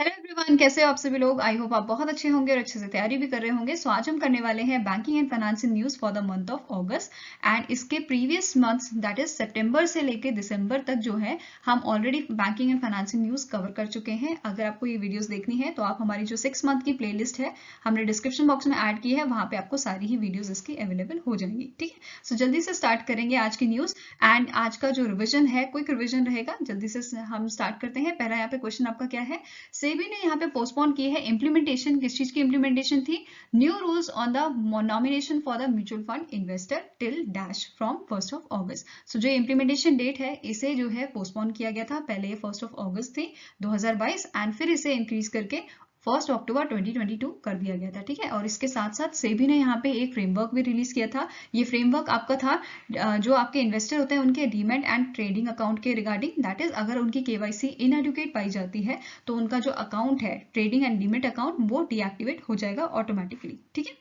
Hello everyone, कैसे हो आप सभी लोग। आई होप आप बहुत अच्छे होंगे और अच्छे से तैयारी भी कर रहे होंगे। सो आज हम करने वाले हैं banking and financial news for the month of August and इसके प्रीवियस मंथ्स दैट इज सितंबर से लेके दिसंबर तक जो है हम already banking and financial news cover कर चुके हैं। अगर आपको ये वीडियोस देखनी है तो आप हमारी जो 6 मंथ की प्लेलिस्ट है हमने डिस्क्रिप्शन बॉक्स में ऐड की है, वहां पे आपको सारी ही वीडियोज इसकी अवेलेबल हो जाएंगी। ठीक है, सो जल्दी से स्टार्ट करेंगे आज की न्यूज एंड आज का जो रिविजन है क्विक रिविजन रहेगा। जल्दी से हम स्टार्ट करते हैं। पहला यहाँ पे क्वेश्चन आपका क्या है, सेबी ने यहाँ पे पोस्टपोन की है इंप्लीमेंटेशन। किस चीज की इंप्लीमेंटेशन थी? New rules on the nomination for the mutual fund investor till dash from 1 अगस्त। सो जो इंप्लीमेंटेशन डेट है इसे जो है पोस्टपोन किया गया था। पहले ये 1 अगस्त थी 2022 एंड फिर इसे इंक्रीज करके 1 अक्टूबर 2022 कर दिया गया था। ठीक है, और इसके साथ साथ सेबी ने यहाँ पे एक फ्रेमवर्क भी रिलीज किया था। ये फ्रेमवर्क आपका था जो आपके इन्वेस्टर होते हैं उनके डीमैट एंड ट्रेडिंग अकाउंट के रिगार्डिंग, दैट इज अगर उनकी केवाईसी इनएडुकेट पाई जाती है तो उनका जो अकाउंट है ट्रेडिंग एंड डीमैट अकाउंट वो डीएक्टिवेट हो जाएगा ऑटोमेटिकली। ठीक है,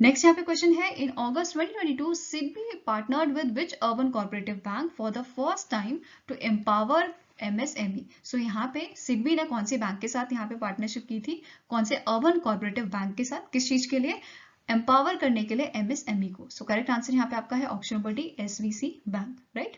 नेक्स्ट यहाँ पे क्वेश्चन है, in August 2022 SIDBI partnered with which urban cooperative bank for the first time to empower MSME। So यहाँ पे सिडबी ने कौन से बैंक के साथ यहाँ पे पार्टनरशिप की थी? कौन से अर्बन कोऑपरेटिव बैंक के साथ? किस चीज के लिए? एम्पावर करने के लिए MSME को। सो करेक्ट आंसर यहाँ पे आपका है option number D, SVC bank. Right,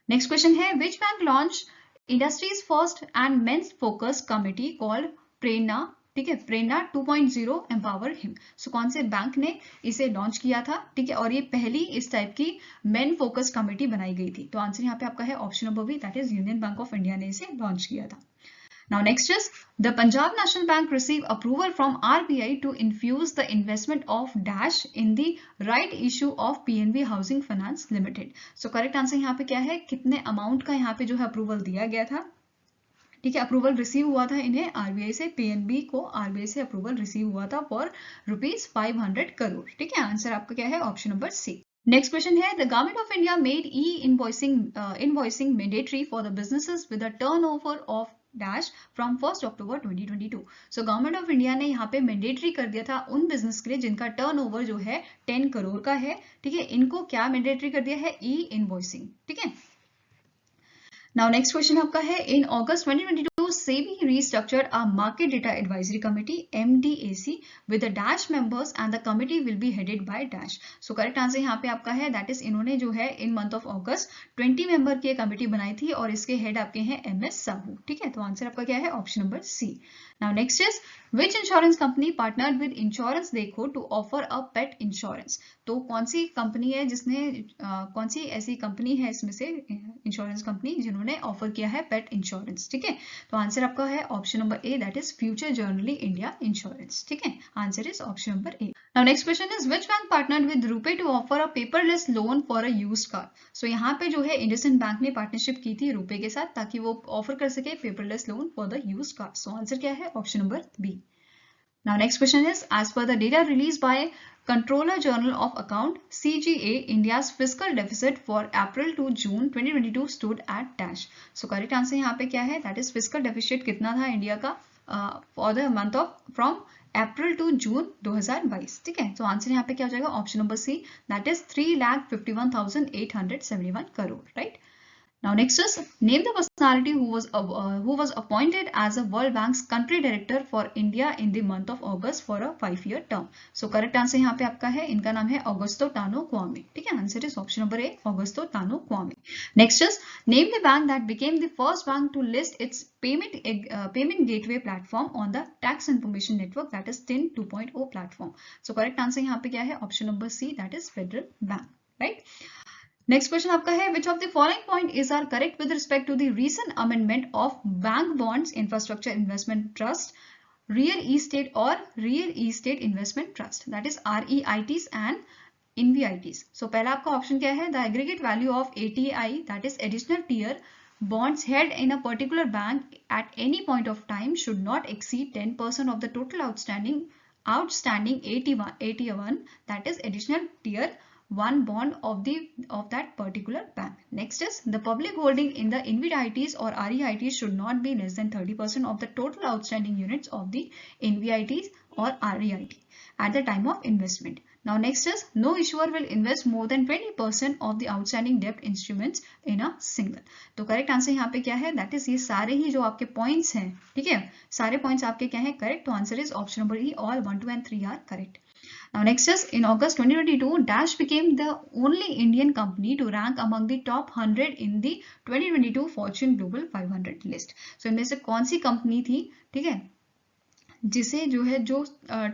next question है, which bank launch industry's first and men's focus committee called Prerna. ठीक है, प्रेरणा 2.0 एम्पावर हिम। सो कौन से बैंक ने इसे लॉन्च किया था? ठीक है, और ये पहली इस टाइप की मेन फोकस कमेटी बनाई गई थी। तो आंसर यहाँ पे आपका है option number B, that is Union Bank of India ने इसे लॉन्च किया था। Now next is the Punjab National Bank received approval from RBI to infuse the investment of dash in the right issue of PNB Housing Finance Limited. So correct answer यहाँ पे क्या है, कितने amount का यहाँ पे जो है अप्रूवल दिया गया था? ठीक है, अप्रूवल रिसीव हुआ था इन्हें आरबीआई से, पीएनबी को आरबीआई से अप्रूवल रिसीव हुआ था फॉर ₹500 करोड़। ठीक है, आंसर आपका क्या है option number C. Next question है, the Government of India made invoicing mandatory for the businesses with a turnover of dash from 1 October 2022। So Government of India ने यहाँ पे मैंडेटरी कर दिया था उन बिजनेस के लिए जिनका टर्नओवर जो है 10 करोड़ का है। ठीक है, इनको क्या मैंडेटरी कर दिया है? ई इनवॉइसिंग। ठीक है, now next question आपका है, in August 2022 SEBI restructured a market data advisory committee MDAC with the dash members and the committee will be headed by dash। so correct answer यहाँ पे आपका है that is इन्होंने जो है in month of August 20 member की committee बनाई थी और इसके हेड आपके हैं MS साहू। ठीक है, तो आंसर आपका क्या है option number C. Now next is which insurance company partnered with Insurance Dekho to offer a pet insurance। तो कौन सी कंपनी है जिसने कौन सी ऐसी कंपनी है इसमें से इंश्योरेंस कंपनी जिन्होंने ऑफर किया है पेट इंश्योरेंस? ठीक है, तो आंसर आपका है option number A, that is Future Generali India Insurance. ठीक है, answer is option number A. Now next question is which bank partnered with RuPay to offer a paperless loan for a used car. So यहाँ पे जो है IndusInd bank ने partnership की थी रुपे के साथ ताकि वो ऑफर कर सके paperless loan for the used car. So answer क्या है option number B. Now next question is, as per the data released by Controller Journal of Account CGA, India's fiscal deficit for April to June 2022 stood at dash। So correct answer यहाँ पे क्या है? That is fiscal deficit कितना था India का for the month of from April to June 2022। ठीक है, तो आंसर यहाँ पे क्या हो जाएगा option number C, that is 3,51,871 crore. Right, now next is name the personality who was appointed as a World Bank's country director for India in the month of August for a 5-year term। So correct answer यहाँ पे आपका है, इनका नाम है Augusto Tano Kwame. ठीक है, answer is option number A, Augusto Tano Kwame. Next is name the bank that became the first bank to list its payment gateway platform on the tax information network, that is TIN 2.0 platform। So correct answer यहाँ पे क्या है option number C, that is Federal Bank। Right, next question आपका है, which of the following point is are correct with respect to the recent amendment of bank bonds infrastructure investment trust real estate और real estate investment trust, that is REITs and InvITs। So पहला आपका option क्या है, the aggregate value of ATI that is additional tier bonds held in a particular bank at any point of time should not exceed 10% of the total outstanding AT1 that is additional tier 1 bond of that particular bank। Next is the public holding in the InvITs or REITs should not be less than 30% of the total outstanding units of the InvITs or REIT at the time of investment। Now next is no issuer will invest more than 20% of the outstanding debt instruments in a single. तो correct answer यहाँ पे क्या है, that is ये सारे ही जो आपके points हैं, ठीक है, सारे पॉइंट्स आपके क्या है करेक्ट. तो answer is option number E, all 1, 2 and 3 are correct. Now next is in August 2022, Dash became the only Indian company to rank among the top 100 in the 2022 Fortune Global 500 list. So इनमें से कौन सी company थी, ठीक है, जिसे जो है जो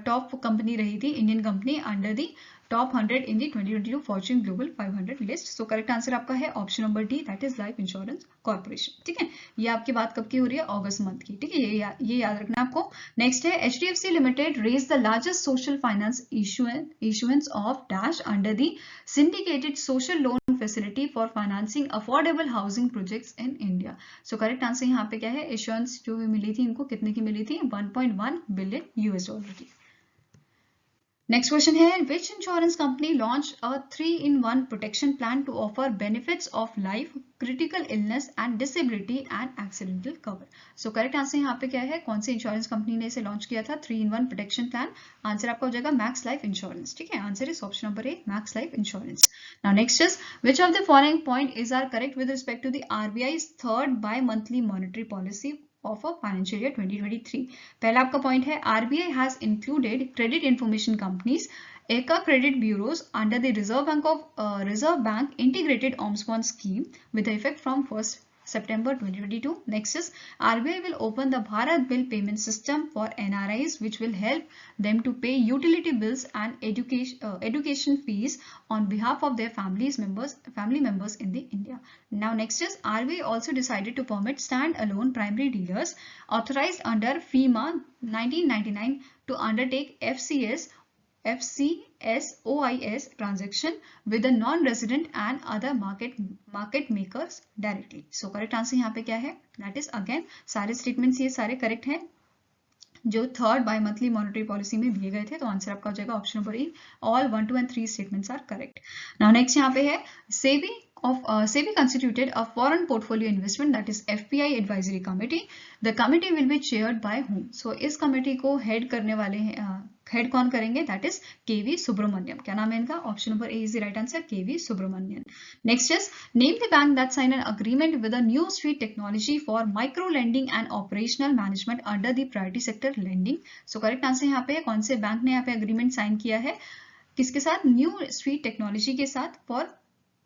टॉप कंपनी रही थी, Indian company under the top 100 in the 2022 Fortune global 500 list. So correct answer आपका है option number D, that is life insurance corporation. ठीक है, ये आपकी बात कब की हो रही है, अगस्त मंथ की. ठीक है, ये याद रखना आपको. नेक्स्ट है HDFC limited raise the largest social finance issuance of dash under the syndicated social loan facility for financing affordable housing projects in India. So correct answer यहाँ पे क्या है, इशुएंस जो मिली थी इनको कितने की मिली थी, 1.1 बिलियन US की. Next question है, which insurance company launched a 3-in-1 protection plan to offer benefits of life, critical illness and disability and accidental cover. So correct answer यहाँ पे क्या है, कौन सी इंश्योरेंस कंपनी ने इसे लॉन्च किया था, 3-in-1 प्रोटेक्शन प्लान. आंसर आपका हो जाएगा मैक्स लाइफ इंश्योरेंस. ठीक है, answer is option number A, max life insurance. Now next is which of the following point is are correct with respect to the RBI's third bi-monthly monetary policy of a financial year 2023. पहला आपका point है, RBI has included credit information companies, ECA credit bureaus under the Reserve Bank integrated Alms Bond scheme with effect from 1st September 2022. Next is RBI will open the Bharat Bill payment system for NRIs, which will help them to pay utility bills and education fees on behalf of their family members in the India. Now next is RBI also decided to permit stand-alone primary dealers authorized under FEMA 1999 to undertake FCSOIS transaction with the non-resident and other market makers directly. So correct answer यहाँ पे क्या है, that is again सारे statements ये सारे correct हैं जो third bimonthly monetary policy में दिए गए थे. तो आंसर आपका हो जाएगा option number E, all 1, 2 and 3 statements are correct. Now next यहाँ पे है, SEBI constituted a foreign portfolio investment, that is FPI advisory committee. The committee will be chaired by whom? So इस कमेटी को head करने वाले हैं, head कौन करेंगे, दैट इज KV सुब्रमण्यम. क्या नाम है इनका, option number A is the right answer, KV Subramanian. Next is name the bank that sign an agreement with a new sweet technology for micro lending and operational management under the priority sector lending. So correct answer यहाँ पे कौन से bank ने यहाँ पे agreement sign किया है, किसके साथ, न्यू स्वीट टेक्नोलॉजी के साथ, for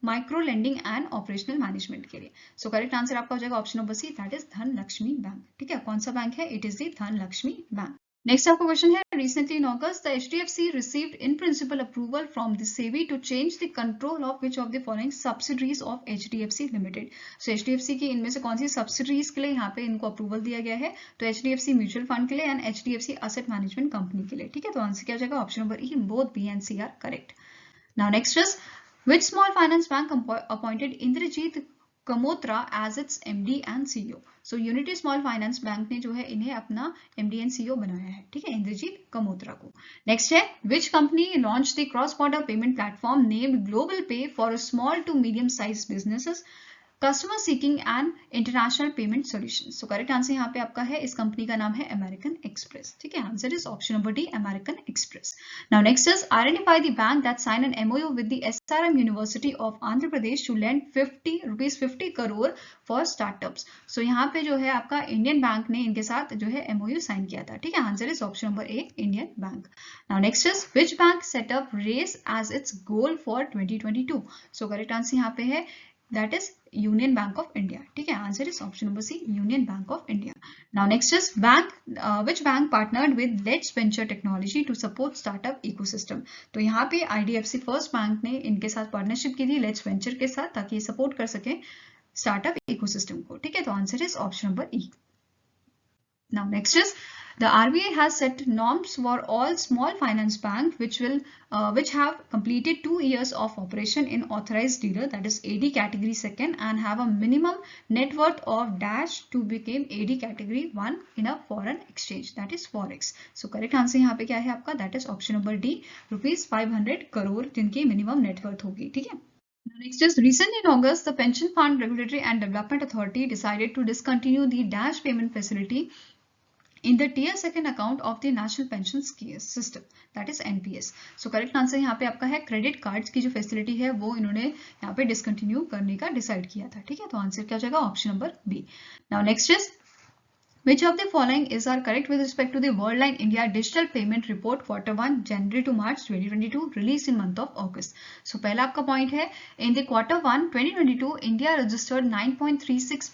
micro lending and operational management के लिए. सो करेक्ट आंसर आपका हो जाएगा option number C, that is Dhanlaxmi bank. ठीक है, कौन सा बैंक है, it is the Dhanlaxmi bank. Next आपका क्वेश्चन है, recently in August the HDFC received in principle approval from the SEBI to change the control of which of the following subsidiaries of HDFC limited. So HDFC की इनमें से कौन सी subsidiaries के लिए यहाँ पे इनको अप्रूवल दिया गया है, तो HDFC म्यूचुअल फंड के लिए and HDFC asset management company के लिए. ठीक है, तो आंसर क्या हो जाएगा, option number E, both B and C are correct. Now next is which small finance bank appointed Indrajit Kamotra as its MD and CEO. So Unity Small Finance Bank ने जो है इन्हें अपना MD and CEO बनाया है. ठीक है, इंद्रजीत कमोत्रा को. नेक्स्ट है, which company launched the cross border payment platform named Global Pay for small to medium sized businesses customer seeking and international payment solution. So correct answer यहाँ पे आपका है, इस कंपनी का नाम है अमेरिकन एक्सप्रेस. ठीक है, answer is option number D, American Express. Now next is identify the bank that sign an MOU with the SRM university of Andhra Pradesh to lend ₹50 crore for startups. So यहाँ पे जो है आपका इंडियन बैंक ने इनके साथ जो है MOU साइन किया था. ठीक है, answer is option number A, Indian bank. Now next is which bank set up race as its goal for 2022. So correct answer यहाँ पे है, that is Union Bank of India. ठीक है, answer is option number C, Union Bank of India. Now next is which bank partnered with Let's Venture Technology to support startup ecosystem. तो यहाँ पे IDFC first bank ने इनके साथ partnership की थी Let's Venture के साथ, ताकि ये सपोर्ट कर सके स्टार्टअप इकोसिस्टम को. ठीक है, तो answer is option number E. Now next is the RBI has set norms for all small finance banks which have completed 2 years of operation in authorized dealer, that is AD category 2nd, and have a minimum net worth of dash to become AD category 1 in a foreign exchange, that is forex. So correct answer यहाँ पे क्या है आपका, that is option number D, ₹500 crore जिनकी minimum net worth होगी. ठीक है. Next is recently in August, the Pension Fund Regulatory and Development Authority decided to discontinue the dash payment facility in the tier second account of the national pension system, that is NPS. So correct answer यहाँ पे आपका है credit cards की जो facility है वो इन्होंने यहाँ पे डिसकंटिन्यू करने का डिसाइड किया था, ठीक है। तो आंसर क्या हो जाएगा, option number B. Now next is which of the following is are correct with respect to the Worldline India Digital Payment Report Q1 January to March 2022 released in month of August. So पहला आपका point है in the Q1 2022 India registered 9.36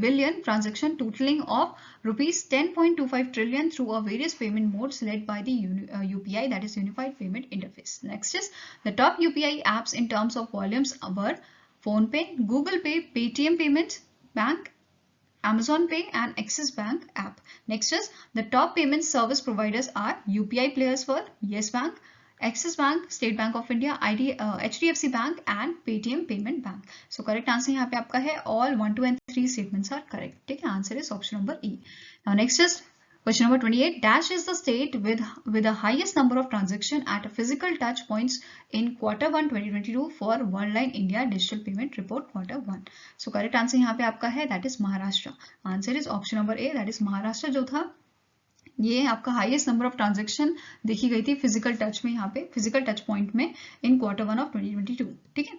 billion transaction totaling of rupees 10.25 trillion through a various payment modes led by the UPI, that is Unified Payment Interface. Next is the top UPI apps in terms of volumes were PhonePe, Google Pay, Paytm Payments Bank, Amazon Pay and Axis Bank app. Next is the top payment service providers are UPI players for Yes Bank, Axis Bank, State Bank of India, HDFC Bank and Paytm Payment Bank. So correct answer यहाँ पे आपका है all 1, 2 and 3 statements are correct. ठीक है, answer is option number E. Now next is question number 28. Dash is the state with the highest number of transaction at physical touch points in Q1 2022 for Worldline India Digital Payment Report Q1. So correct answer यहाँ पे आपका है that is Maharashtra. Answer is option number A, that is Maharashtra जो था ये आपका highest number of transaction देखी गई थी फिजिकल टच में, यहाँ पे फिजिकल टच पॉइंट में इन Q1 ऑफ 2022, ठीक है।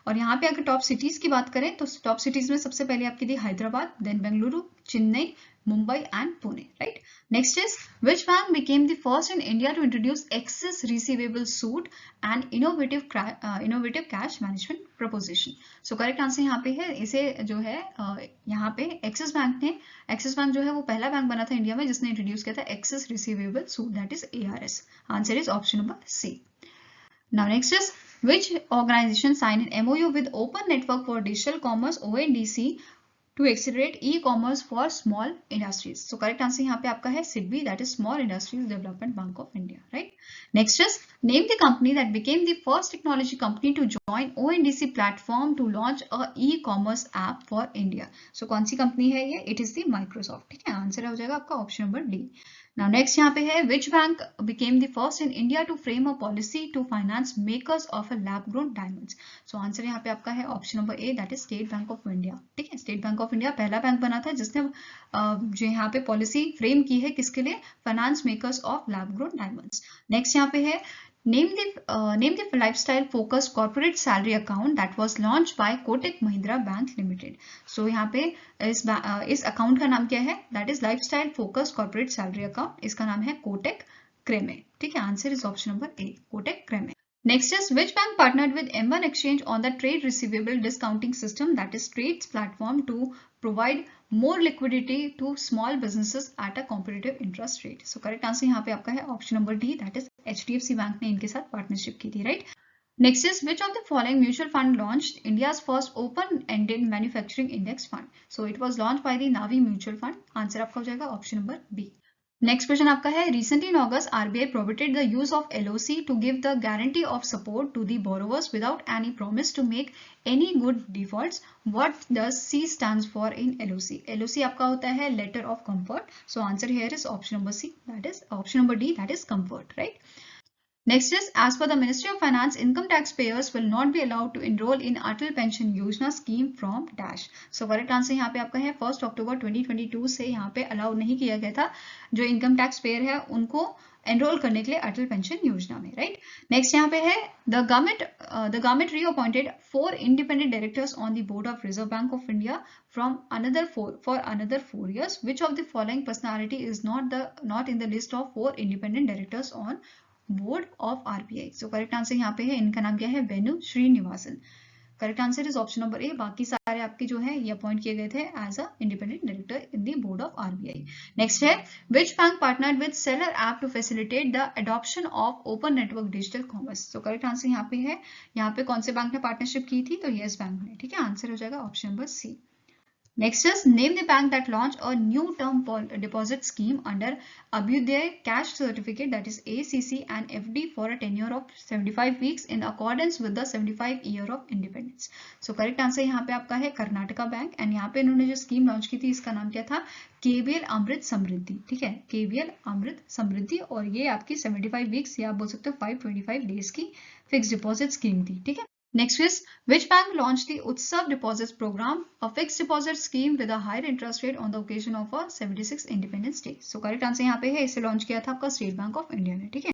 और यहाँ पे अगर टॉप सिटीज की बात करें तो टॉप सिटीज में सबसे पहले आपकी थी Hyderabad, then Bengaluru, Chennai, Mumbai and Pune, right? Next is which bank became the first in India to introduce excess receivable suit and innovative cash management proposition? So correct answer यहाँ पे है, इसे जो है यहाँ पे एक्सिस बैंक जो है वो पहला बैंक बना था इंडिया में जिसने इंट्रोड्यूस किया था access receivable suit, that is ARS. Answer is option number C. Now next is which organization signed an MOU with Open Network for Digital Commerce ONDC to accelerate e-commerce for small industries? So correct answer यहाँ पे आपका है SIDBI, that is Small Industries Development Bank of India, right? Next is name the company that became the first technology company to join ONDC platform to launch a e-commerce app for India. So कौन सी company है ये? It is the Microsoft, ठीक है। Answer हो जाएगा आपका option number D. Now next यहाँ पे है which bank became the first in India to frame a policy to finance makers of a lab grown diamonds? So answer यहाँ पे आपका है option number A, that is State Bank of India, ठीक है। State bank of India पहला bank बना था जिसने जो यहाँ पे पॉलिसी फ्रेम की है किसके लिए, finance makers of lab grown diamonds. Next यहाँ पे है name the lifestyle focused corporate salary account that was launched by Kotak Mahindra Bank Limited. So यहाँ पे इस अकाउंट का नाम क्या है, that is lifestyle focused corporate salary account, इसका नाम है कोटक क्रेमे, ठीक है। Answer is option number A, Kotak क्रेमे. Next is which bank partnered with M1 Exchange on the trade receivable discounting system, that is Trades platform, to provide more liquidity to small businesses at a competitive interest rate? So correct answer यहाँ पे आपका है option number D, that is HDFC bank ने इनके साथ partnership की थी, right? Next is which of the following mutual fund launched India's first open-ended manufacturing index fund? So it was launched by the Navi Mutual Fund. Answer आपका हो जाएगा option number B. Next question आपका है recently in August RBI prohibited the use of LOC to give the guarantee of support to the borrowers without any promise to make any good defaults. What does C stands for in LOC? LOC आपका होता है letter of comfort. So answer here is option number C, that is option number D, that is comfort, right? Next is as per the Ministry of Finance, income tax payers will not be allowed to enroll in Atal Pension Yojana scheme from dash. So correct answer यहाँ पे आपका है 1 October 2022 से यहाँ पे allow नहीं किया गया था जो इनकम टैक्स पेयर है उनको एनरोल करने के लिए अटल पेंशन योजना में, राइट। नेक्स्ट यहाँ पे है the government reappointed 4 independent directors on the board of Reserve Bank of India from another 4 years. Which of the following personality is not in the list of 4 independent directors on board of RBI? So correct answer यहाँ पे है, इनका नाम क्या है, Venu Srinivasan. Correct answer is option number A. बाकी सारे आपके जो है ये अपॉइंट किए गए थे as a independent director in the board of RBI. Next है which bank partnered with seller app to facilitate the adoption of open network digital commerce? So correct answer यहाँ पे है, यहाँ पे कौन से बैंक ने पार्टनरशिप की थी, तो येस बैंक ने, ठीक है। आंसर हो जाएगा option number C. Next is name the bank that launched a new term deposit scheme under Abhyuday Cash Certificate, that is ACC, and FD for a tenure of 75 weeks in accordance with the 75 year of independence. So correct answer यहाँ पे आपका है Karnataka bank, and यहाँ पे इन्होंने जो scheme launch की थी इसका नाम क्या था, KBL अमृत समृद्धि, ठीक है, KBL अमृत समृद्धि. और ये आपकी 75 वीक्स या आप बोल सकते हो 525 डेज की फिक्स डिपॉजिट स्कीम थी, ठीक है. Next is, which bank launched the Utsav Deposits Program, a fixed deposit scheme with a higher interest rate on the occasion of a 76 Independence Day? So correct answer यहाँ पे है, इसे launch किया था आपका स्टेट बैंक ऑफ इंडिया ने, ठीक है।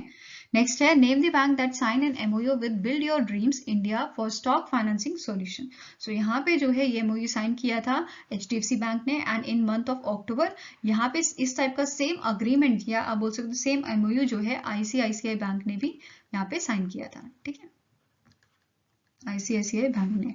नेक्स्ट है, name the bank that sign an MOU with build your dreams India for stock financing solution. So यहाँ पे जो है ये MOU साइन किया था HDFC बैंक ने, and in month of October यहाँ पे इस टाइप का सेम अग्रीमेंट या आप बोल सकते हो सेम MOU जो है ICICI बैंक ने भी यहाँ पे साइन किया था, ठीक है, ICICI बैंक ने।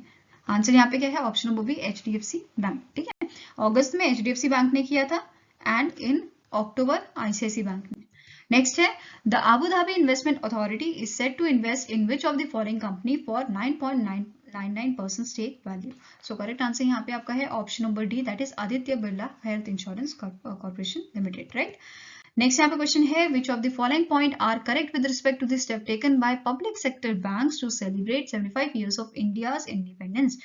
आंसर यहाँ पे क्या है, option number B HDFC bank, ठीक है। अगस्त में HDFC बैंक ने किया था and in October ICICI bank ने। नेक्स्ट है, the Abu Dhabi Investment Authority is set to invest in which of the following company for 9.99% stake value? So correct answer यहाँ पे आपका है option number D, that is Aditya Birla health insurance corporation limited, right. Next यहाँ पे question है, which of the following point are correct with respect to the step taken by public sector banks to celebrate 75 years of India's independence?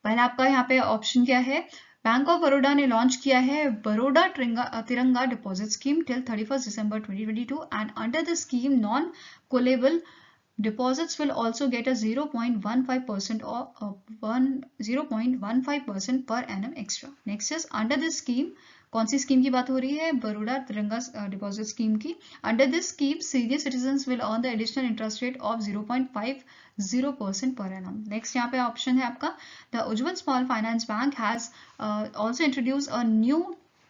पहला आपका यहाँ पे option क्या है, bank of Baroda ने लॉन्च किया है Baroda Tiranga deposit scheme till 31 December 2022, and under the scheme non callable deposits will also get a 0.15% or 0.15% per annum extra. Next is, under this scheme, कौन सी स्कीम की बात हो रही है, बड़ौदा तिरंगा डिपॉजिट स्कीम की। Under this scheme senior citizens will earn the additional interest rate of 0.50% per annum. Next यहाँ पे option है आपका, the Ujjwal small finance bank has also introduce a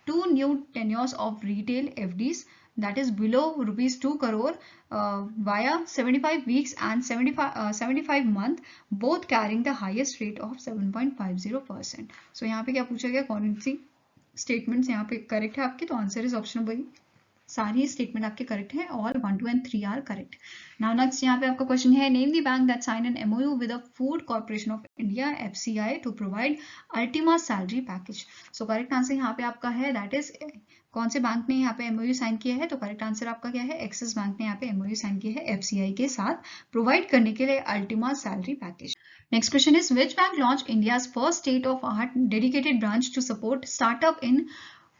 two new tenures of retail FDs that is below rupees 2 crore via 75 weeks and 75 month, both carrying the highest rate of 7.50%. So यहाँ पे क्या पूछा गया, कौन सी statements यहाँ पे correct है आपके, तो आंसर इज ऑप्शन नंबर, सारी स्टेटमेंट आपके करेक्ट है, all 1, 2 and 3 are correct. Now next यहाँ पे आपका क्वेश्चन है, name the bank that sign an MOU with the food corporation of India FCI to provide ultima salary package. So correct answer यहाँ पे आपका है, दैट इज, कौन से बैंक ने यहाँ पे MOU साइन किया है, तो करेक्ट आंसर आपका क्या है, एक्सिस बैंक ने यहाँ पे MOU साइन किया है FCI के साथ प्रोवाइड करने के लिए Ultima salary package. Next question is, which bank launched India's first state-of-art dedicated branch to support startup in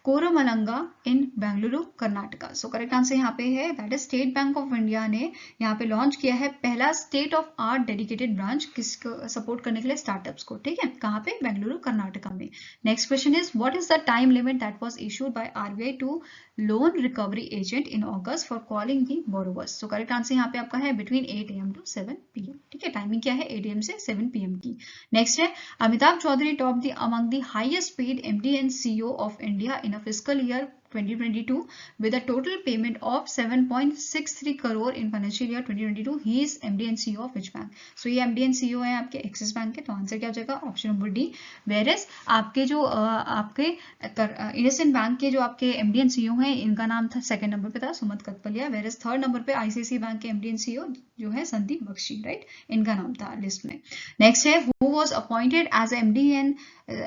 Koramangala in Bengaluru Karnataka? So correct answer यहाँ पे है, that is State bank of India ने यहाँ पे लॉन्च किया है पहला state of art dedicated branch, किसको सपोर्ट करने के लिए, स्टार्टअप्स को, ठीक है, कहाँ पे, बेंगलुरु कर्नाटका में। Next question is, what is the time limit that was issued by RBI to loan recovery agent in August for calling the borrowers? So correct answer यहाँ पे आपका है बिटवीन 8 AM to 7 PM, ठीक है, टाइमिंग क्या है, 8 AM से 7 PM की। नेक्स्ट है, Amitabh Chaudhary top the among the highest paid MD and CEO of India in a fiscal year 2022 with a total payment of 7.63 crore in financial year 2022. He is MD and CEO of which bank? So ये MD and CEO है आपके axis bank के, तो answer क्या हो जाएगा, option number D. वेरेस आपके जो आपके इंडसइंड बैंक के जो आपके MD and CEO हैं, इनका नाम था सेकंड नंबर पे था सुमंत कतपलिया, वेरेस थर्ड नंबर पे ICICI बैंक के MD and CEO जो है संदीप बख्शी, राइट, इनका नाम था लिस्ट में। नेक्स्ट है, who was appointed as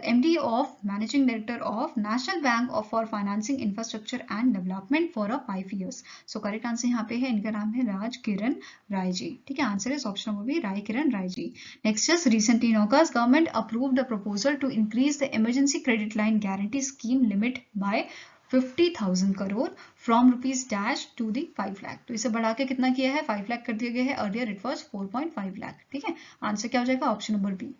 MD of managing director of national bank of for financing infrastructure and development for 5 years? So correct answer यहाँ पे है, इनका नाम है राज किरण राय जी, ठीक है, answer is option number B, Rai Kiran Rai ji. Next is, recently in August government approved the proposal to increase the emergency credit line guarantee scheme limit by 50,000 crore from rupees dash to the 5 lakh. तो इसे बढ़ा के कितना किया है, 5 लाख कर दिया गया है, अर्लियर इट वाज 4.5 लाख, ठीक है, आंसर क्या हो जाएगा, ऑप्शन नंबर बी।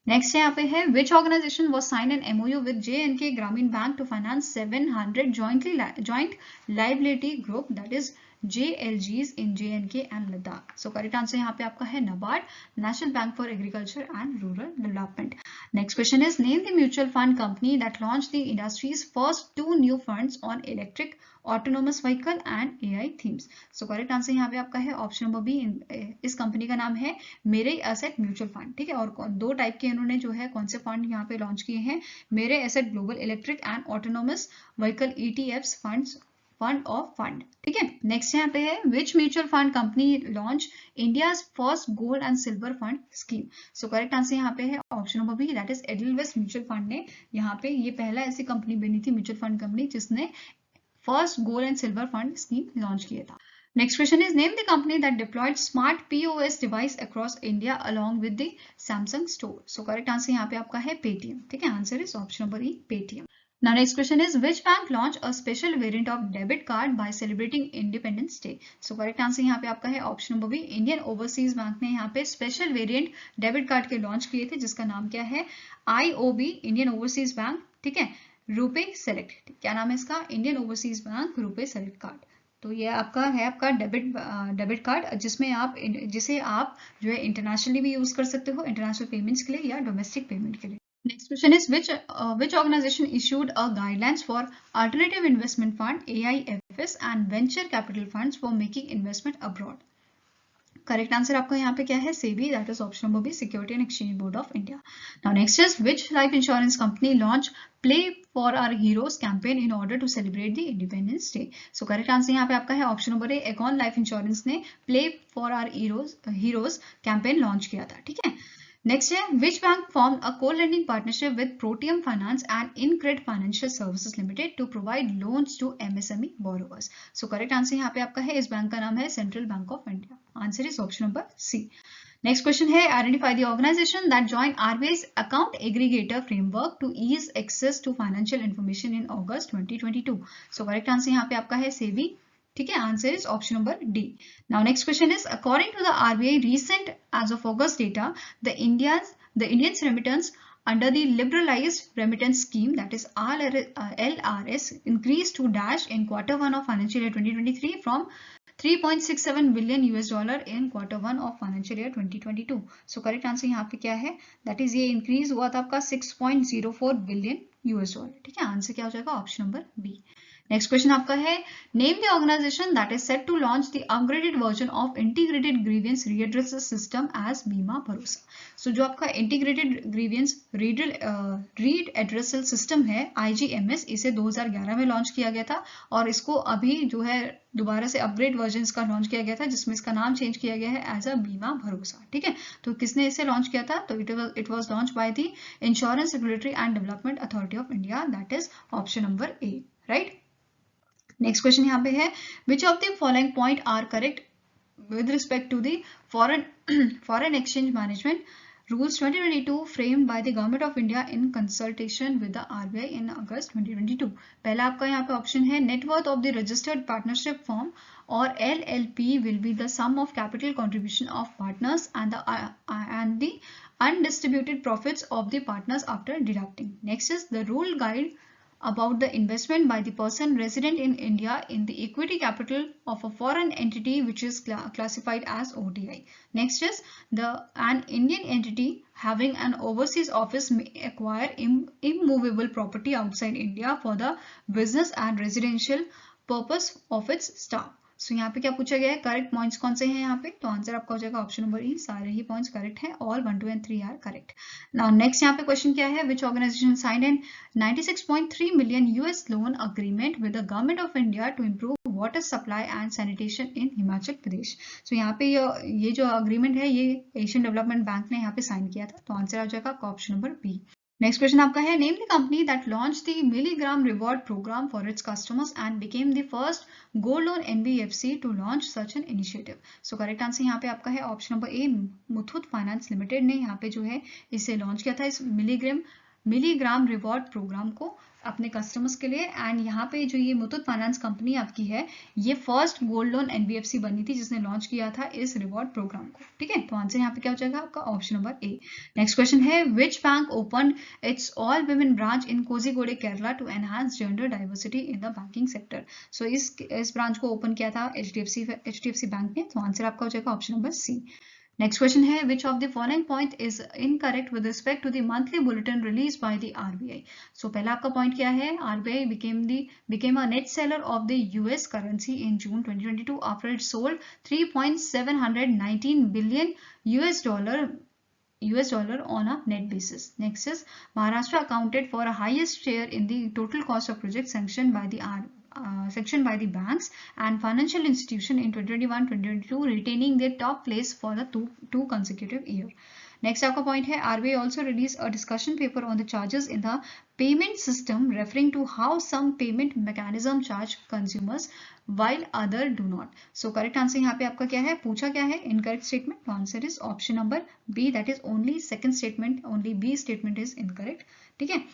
नेक्स्ट यहाँ पे है, which organisation was sign an MOU with J&K Gramin Bank to finance 700 joint liability group, that is JLGs in J&K and Ladakh? So correct answer यहाँ पे आपका है NABARD, National Bank for Agriculture and Rural Development. Next question is, name the mutual fund company that launch the industry's first 2 new funds on electric autonomous vehicle and AI themes? So correct answer यहाँ पे आपका है option number B, इस company का नाम है मेरे asset mutual fund, ठीक है, और 2 टाइप के इन्होंने जो है कौन से फंड यहाँ पे लॉन्च किए हैं, Mirae Asset Global Electric and Autonomous Vehicle ETFs fund of fund, ठीक है। नेक्स्ट यहाँ पे है, which mutual fund company launch India's first gold and silver fund scheme? So correct answer यहाँ पे है option number B, that is Edelweiss mutual fund ने यहाँ पे ये पहला ऐसी कंपनी बनी थी म्यूचुअल फंड कंपनी जिसने first gold and silver fund scheme launch किया था। Next question is, name the company that deployed smart POS device across India along with the Samsung store? So correct answer यहाँ पे आपका है Paytm, ठीक है, answer is option number E, Paytm। Now next question is which bank launched a special variant of debit card by celebrating Independence Day? So correct answer यहाँ पे आपका है option number B, Indian overseas bank ने यहाँ पे special variant debit card के launch किए थे जिसका नाम क्या है IOB, इंडियन ओवरसीज बैंक, ठीक है, रुपे सेलेक्ट, क्या नाम है इसका, Indian overseas bank RuPay select card. तो ये आपका है आपका डेबिट कार्ड जिसमें जिसे आप जो है इंटरनेशनली भी यूज कर सकते हो, इंटरनेशनल पेमेंट्स के लिए या डोमेस्टिक पेमेंट के लिए। Next question is which organization issued a guidelines for alternative investment fund AIFs and venture capital funds for making investment abroad? Correct answer आपका यहाँ पे क्या है, SEBI, that is option number B, security and exchange board of India. Now next is which life insurance company launch play for our heroes campaign in order to celebrate the independence day? So correct answer यहाँ पे आपका है option number A, Aegon life insurance ने play for our heroes campaign launch किया था, ठीक है। Next है which bank formed a co-lending partnership with Proteum Finance and InCred Financial Services Limited to provide loans to MSME borrowers? So correct answer यहाँ पे आपका है, इस बैंक का नाम है Central Bank of India. Answer is option number C. Next question है identify the organisation that join RBI's account aggregator framework to ease access to financial information in August 2022। So correct answer यहाँ पे आपका है सेबी, ठीक है, answer is option number D. Now next question is according to the RBI recent as of August data, the Indians remittance under the liberalized remittance scheme, that is LRS, increased to dash in Q1 of financial year 2023 from $3.67 billion in Q1 of financial year 2022. So correct answer यहाँ पे क्या है, that is ये increase हुआ था आपका $6.04 billion, ठीक है, आंसर क्या हो जाएगा, option number B. Next question आपका है name the organisation that is set to launch the upgraded version of integrated grievance redressal system as Bima Bharosa. So जो आपका integrated grievance redressal system है IGMS, इसे 2011 में लॉन्च किया गया था और इसको अभी जो है दोबारा से अपग्रेड वर्जन का लॉन्च किया गया था जिसमें इसका नाम चेंज किया गया है एज अ बीमा भरोसा, ठीक है। तो किसने इसे लॉन्च किया था, तो it was launch by the insurance regulatory and development authority of India, that is option number A, right. Next question यहाँ पे है which of the following point are correct with respect to the foreign exchange management rules 2022 framed by the government of India in consultation with the RBI in August 2022। पहला आपका यहाँ पे option है net worth of the registered partnership firm or LLP will be the sum of capital contribution of partners and the undistributed profits of the partners after deducting। Next is the rule guide about the investment by the person resident in India in the equity capital of a foreign entity which is classified as ODI. Next is an Indian entity having an overseas office may acquire immovable property outside India for the business and residential purpose of its staff। सो यहाँ पे क्या पूछा गया है, correct points कौन से हैं यहाँ पे, तो आंसर आपका हो जाएगा ऑप्शन नंबर ई, सारे ही पॉइंट्स करेक्ट हैं, all 1, 2 and 3 are correct. Now next यहाँ पे क्वेश्चन क्या है, which organisation signed an 96.3 million US loan agreement with the Government of India to improve water supply and sanitation in Himachal Pradesh. So यहाँ पे ये जो अग्रीमेंट है ये एशियन डेवलपमेंट बैंक ने यहाँ पे साइन किया था, तो आंसर आ जाएगा आपका option number B. Next question आपका है name the company that launch the milligram reward program for its customers and became the first gold loan NBFC to launch such an initiative. So correct answer यहाँ पे आपका है option number A, Muthoot finance limited ने यहाँ पे जो है इसे लॉन्च किया था, इस मिलीग्राम रिवॉर्ड प्रोग्राम को अपने कस्टमर्स के लिए। एंड यहाँ पे जो ये मुथूट फाइनेंस कंपनी आपकी है ये फर्स्ट गोल्ड लोन NBFC बनी थी जिसने लॉन्च किया था इस रिवॉर्ड प्रोग्राम को, ठीक है। तो आंसर यहाँ पे क्या हो जाएगा आपका option number A. Next question है which bank open its all women branch in Kozhikode Kerala to enhance gender diversity in the banking sector. So इस ब्रांच को ओपन किया था HDFC बैंक ने, तो आंसर आपका हो जाएगा option number C. Next question है which of the following point is incorrect with respect to the monthly bulletin released by the RBI। सो पहला आपका पॉइंट क्या है, RBI became a net seller of the US currency in June 2022 after it sold $3.719 billion on a net basis। Next is Maharashtra accounted for a highest share in the total cost of projects sanctioned by the banks and financial institution in 2021-2022, retaining their top place for the two consecutive years। Next आपका point है RBI also released a discussion paper on the charges in the payment system referring to how some payment mechanism charge consumers while other do not। So correct answer यहाँ पे आपका क्या है, पूछा क्या है, incorrect statement, तो answer is option number B, that is only second statement, only B statement is incorrect, ठीक है।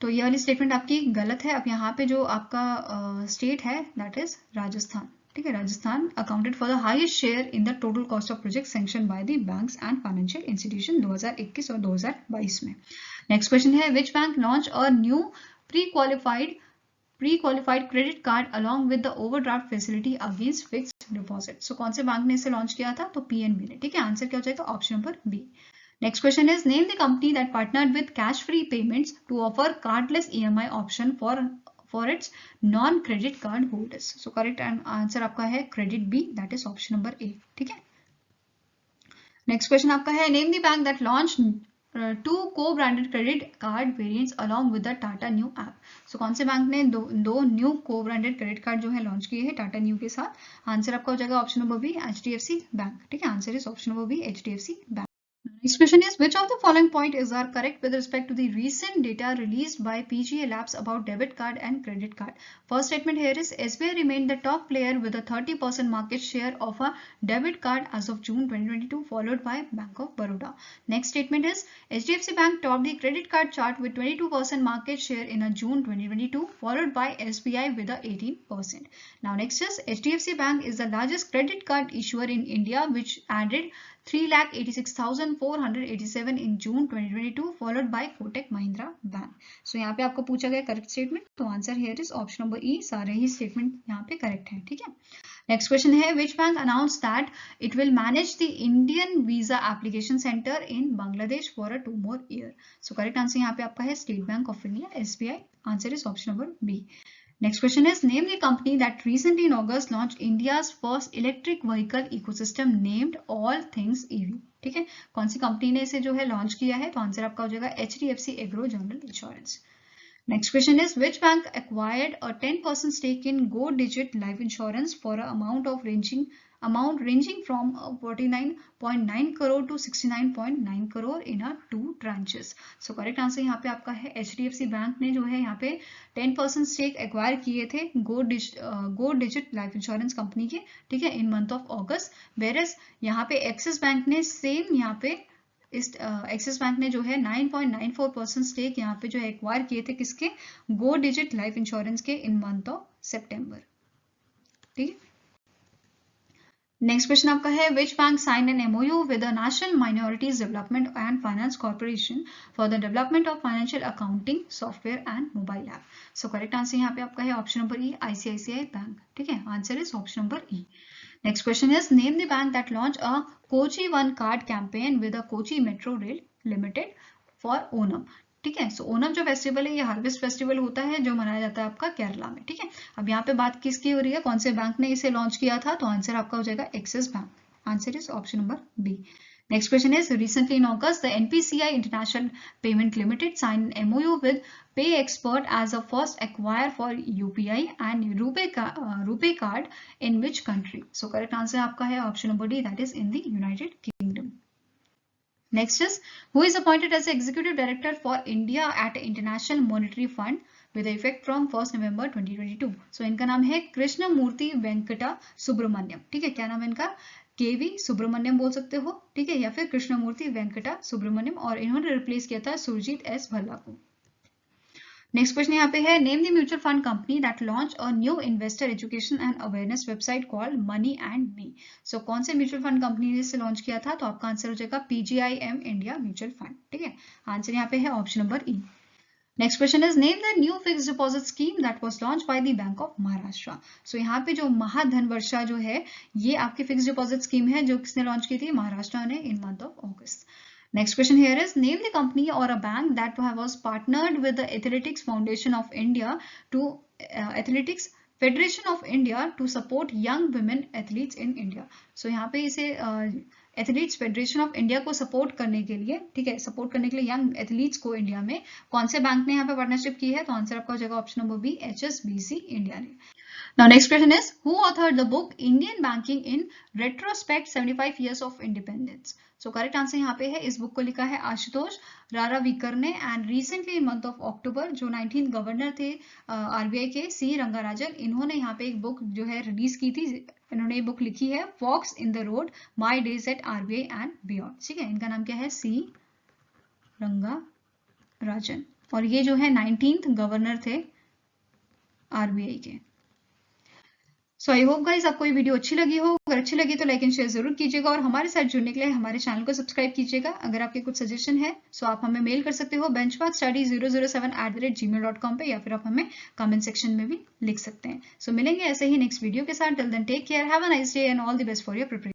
तो ये वाली स्टेटमेंट आपकी गलत है। अब यहाँ पे जो आपका स्टेट है दैट इज राजस्थान, ठीक है। Rajasthan accounted for the highest share in the total cost of project sanction by the banks and financial institution 2021 और 2022 में। नेक्स्ट क्वेश्चन है which bank launch a new pre-qualified credit card along with the overdraft facility against fixed deposit. So कौन से bank ने इसे launch किया था? तो पीएनबी ने, ठीक है। आंसर क्या हो जाएगा? Option number B. Next question is name the company that partnered with cash-free payments to offer cardless EMI option for its non-credit card holders. So correct answer आपका है credit B, that is option number A, ठीक है। Next question आपका है name the bank that launched two co-branded credit card variants along with the Tata Neu app. So कौन से bank ने दो न्यू co-branded credit card जो है लॉन्च किए हैं टाटा न्यू के साथ? आंसर आपका हो जाएगा option number B HDFC bank, ठीक है। Answer is option number B HDFC bank. Next question is which of the following points are correct with respect to the recent data released by PGA Labs about debit card and credit card? First statement here is SBI remained the top player with a 30% market share of a debit card as of June 2022, followed by Bank of Baroda. Next statement is HDFC Bank topped the credit card chart with 22% market share in a June 2022, followed by SBI with a 18%. Now next is HDFC Bank is the largest credit card issuer in India, which added 3,86,487 in June 2022, followed by Kotak Mahindra Bank. So यहाँ पे आपको पूछा गया correct statement, तो answer here is option number E. सारे ही statement यहाँ पे correct हैं, ठीक है। नेक्स्ट क्वेश्चन है which bank announce that it will manage the Indian visa application centre in Bangladesh for a 2 more year. So correct answer यहाँ पे आपका है state bank of India, SBI. Answer is option number B. Next question is name the company that recently in August launched India's first electric vehicle ecosystem named All Things EV. ठीक है, कौन सी company ने इसे जो है launch किया है? तो आंसर आपका हो जाएगा HDFC Agro General Insurance. Next question is which bank acquired a 10% stake in Go Digit Life Insurance for an amount ranging from 49.9 crore to 69.9 crore in a 2 tranches. So correct answer यहाँ पे आपका है HDFC bank ने जो है यहाँ पे 10% stake acquire किए थे go digit life insurance company के, ठीक है, in month of August. Versus यहाँ पे एक्सिस बैंक ने सेम यहाँ पे इस एक्सिस बैंक ने जो है 9.94% स्टेक यहाँ पे जो है एक्वायर किए थे किसके? गो डिजिट लाइफ इंश्योरेंस के इन मंथ ऑफ सितंबर, ठीक है। नेक्स्ट क्वेश्चन आपका है which bank sign an MOU with the national minorities development and finance corporation for the development of financial accounting software and mobile app. So correct answer यहाँ पे आपका है option number E ICICI bank, ठीक है। Answer is option number E. Next question is name the bank that launched a Kochi One card campaign with a Kochi Metro Rail Limited for Onam. ठीक है, सो ओनम जो festival है ये harvest festival होता है जो मनाया जाता है आपका केरला में, ठीक है। अब यहाँ पे बात किसकी हो रही है, कौन से बैंक ने इसे लॉन्च किया था? तो आंसर आपका हो जाएगा Axis bank. Answer is option number B. Next question is recently in August, the NPCI International Payment Limited signed an MOU with PayExpert as a first acquirer for UPI and RuPay card in which country? So correct answer आपका है option number D, that is in the United Kingdom. Next is who is appointed as Executive Director for India at International Monetary Fund with effect from 1st November 2022. So इनका नाम है कृष्णमूर्ति वेंकटा सुब्रमण्यम, ठीक है। क्या नाम है इनका? KV सुब्रमण्यम बोल सकते हो, ठीक है, या फिर कृष्णमूर्ति वेंकटा सुब्रमण्यम, और इन्होंने रिप्लेस किया था सुरजीत S भल्ला को। नेक्स्ट क्वेश्चन यहाँ पे है name the mutual fund company that launch a new investor education and awareness website called money and me. So कौन से म्यूचुअल फंड कंपनी ने इसे लॉन्च किया था? तो आपका आंसर हो जाएगा PGIM इंडिया म्यूचुअल फंड, ठीक है। आंसर यहाँ पे है option number E. Next question is name the new fixed deposit scheme that was launch by the Bank of Maharashtra. So यहाँ पे जो महाधन वर्षा जो है ये आपकी फिक्स्ड डिपॉजिट स्कीम है जो किसने लॉन्च की थी? महाराष्ट्र ने इन month of August. Next question here is name the company or a bank that was partnered with the Athletics Foundation of India to Athletics Federation of India to support young women athletes in India. So यहाँ पे इसे athletes federation of India को support करने के लिए, ठीक है, support करने के लिए यंग एथलीट्स को इंडिया में कौन से बैंक ने यहाँ पे पार्टनरशिप की है? तो आंसर आपका हो जाएगा option number B HSBC India ने। Now next question is who authored the book Indian Banking in Retrospect 75 Years of Independence? So correct answer यहाँ पे है, इस बुक को लिखा है आशुतोष राराविकर ने, and recently in month of October जो 19th गवर्नर थे RBI के C रंगाराजन, इन्होंने यहाँ पे एक बुक जो है रिलीज की थी। इन्होंने ये बुक लिखी है fox in the road my days at RBI and beyond, ठीक है। इनका नाम क्या है? C रंगाराजन। और ये जो है 19th गवर्नर थे आरबीआई के। सो आई होप गाइस आपको ये वीडियो अच्छी लगी हो। अगर अच्छी लगी तो लाइक एंड शेयर जरूर कीजिएगा और हमारे साथ जुड़ने के लिए हमारे चैनल को सब्सक्राइब कीजिएगा। अगर आपके कुछ सजेशन है सो आप हमें मेल कर सकते हो benchmarkstudy007@gmail.com पे, या फिर आप हमें कमेंट सेक्शन में भी लिख सकते हैं। सो मिलेंगे ऐसे ही नेक्स्ट वीडियो के साथ। Till then take care, have a nice day and all the best for your preparation.